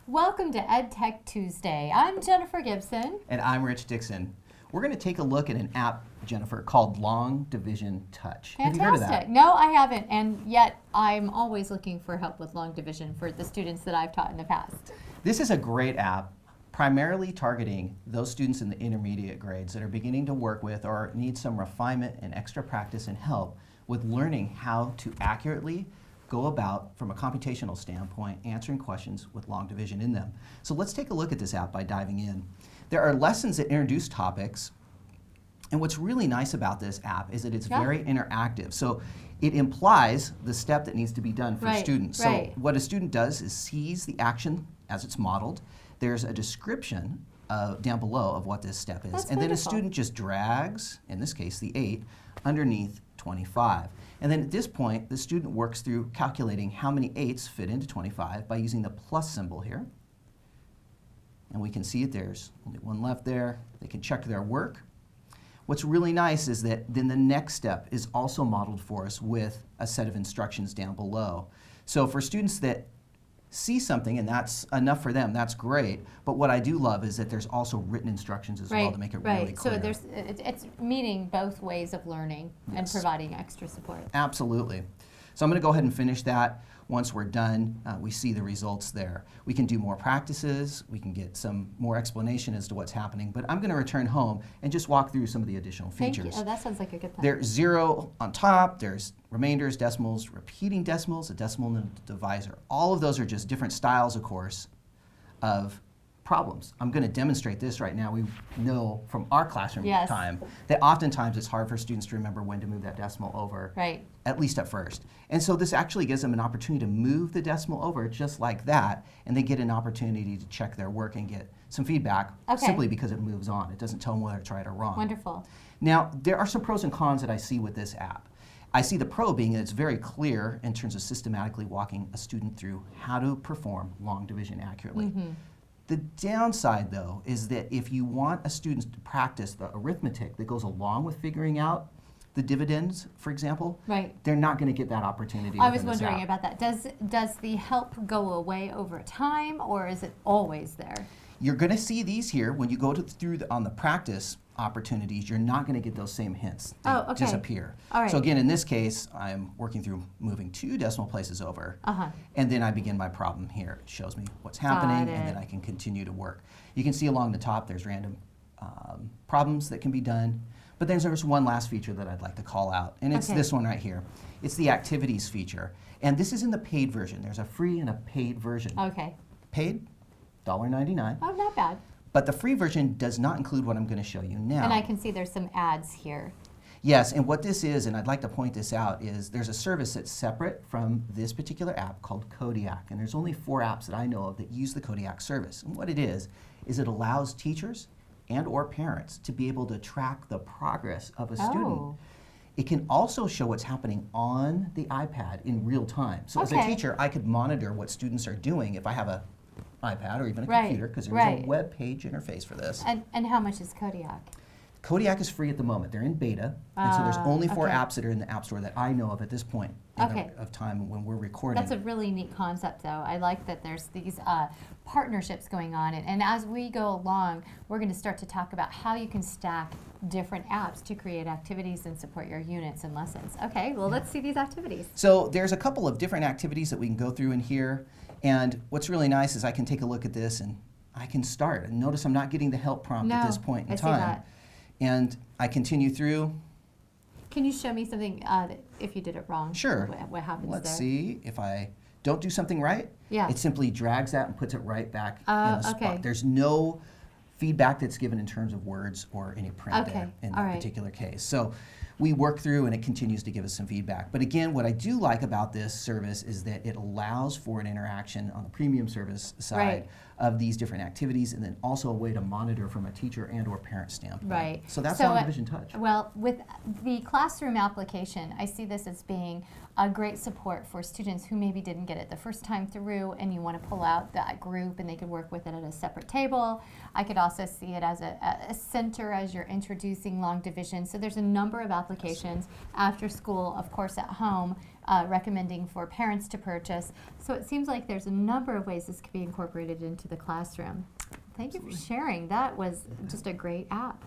Welcome to EdTech Tuesday. I'm Jennifer Gibson. And I'm Rich Dixon. We're going to take a look at an app, Jennifer, called Long Division Touch. Fantastic. Have you heard of that? No, I haven't, and yet I'm always looking for help with long division for the students that I've taught in the past. This is a great app, primarily targeting those students in the intermediate grades that are beginning to work with or need some refinement and extra practice and help with learning how to accurately go about, from a computational standpoint, answering questions with long division in them. So let's take a look at this app by diving in. There are lessons that introduce topics, and what's really nice about this app is that it's very interactive. So it implies the step that needs to be done for students. So what a student does is sees the action as it's modeled. There's a description down below of what this step is. That's and wonderful. Then a student just drags, in this case the 8, underneath 25. And then at this point, the student works through calculating how many 8s fit into 25 by using the plus symbol here. And we can see it, there's only one left there. They can check their work. What's really nice is that then the next step is also modeled for us with a set of instructions down below. So for students that see something and that's enough for them, that's great. But what I do love is that there's also written instructions as well to make it really clear. So it's meeting both ways of learning and providing extra support. Absolutely. So I'm going to go ahead and finish that. Once we're done, we see the results there. We can do more practices, we can get some more explanation as to what's happening, but I'm going to return home and just walk through some of the additional features. Thank you. Oh, that sounds like a good plan. There's 0 on top, there's remainders, decimals, repeating decimals, a decimal and a divisor. All of those are just different styles, of course, of problems. I'm going to demonstrate this right now. We know from our classroom time that oftentimes it's hard for students to remember when to move that decimal over, at least at first. And so this actually gives them an opportunity to move the decimal over just like that, and they get an opportunity to check their work and get some feedback simply because it moves on. It doesn't tell them whether it's right or wrong. Wonderful. Now, there are some pros and cons that I see with this app. I see the pro being that it's very clear in terms of systematically walking a student through how to perform long division accurately. The downside, though, is that if you want a student to practice the arithmetic that goes along with figuring out the dividends, for example, they're not going to get that opportunity. I was wondering about that. Does the help go away over time, or is it always there? You're going to see these here when you go on the practice opportunities. You're not going to get those same hints. They disappear. So again, in this case, I'm working through moving 2 decimal places over, and then I begin my problem here. It shows me what's happening, and then I can continue to work. You can see along the top there's random problems that can be done, but then there's one last feature that I'd like to call out, and it's this one right here. It's the activities feature, and this is in the paid version. There's a free and a paid version. Paid, $1.99. Oh, not bad. But the free version does not include what I'm going to show you now. And I can see there's some ads here. Yes, and what this is, and I'd like to point this out, is there's a service that's separate from this particular app called Kodiak. And there's only 4 apps that I know of that use the Kodiak service. And what it is it allows teachers and or parents to be able to track the progress of a student. It can also show what's happening on the iPad in real time. So as a teacher, I could monitor what students are doing if I have a iPad or even a computer, because there's a web page interface for this. And how much is Kodiak? Kodiak is free at the moment. They're in beta, and so there's only 4 apps that are in the App Store that I know of at this point of time when we're recording. That's a really neat concept, though. I like that there's these partnerships going on, and as we go along, we're going to start to talk about how you can stack different apps to create activities and support your units and lessons. Okay, well, let's see these activities. So there's a couple of different activities that we can go through in here, and what's really nice is I can take a look at this and I can start. And notice I'm not getting the help prompt at this point in time. See that. And I continue through. Can you show me something if you did it wrong? Sure. What happens Let's there? see if I don't do something right. It simply drags that and puts it right back in the spot. There's no feedback that's given in terms of words or any print there in that particular case. So we work through and it continues to give us some feedback. But again, what I do like about this service is that it allows for an interaction on the premium service side of these different activities, and then also a way to monitor from a teacher and or parent standpoint. So that's Long Division Touch. Well, with the classroom application, I see this as being a great support for students who maybe didn't get it the first time through, and you want to pull out that group and they could work with it at a separate table. I could also see it as a center as you're introducing long division. So there's a number of applications after school, of course at home, recommending for parents to purchase. So it seems like there's a number of ways this could be incorporated into the classroom. Thank you for sharing. That was just a great app.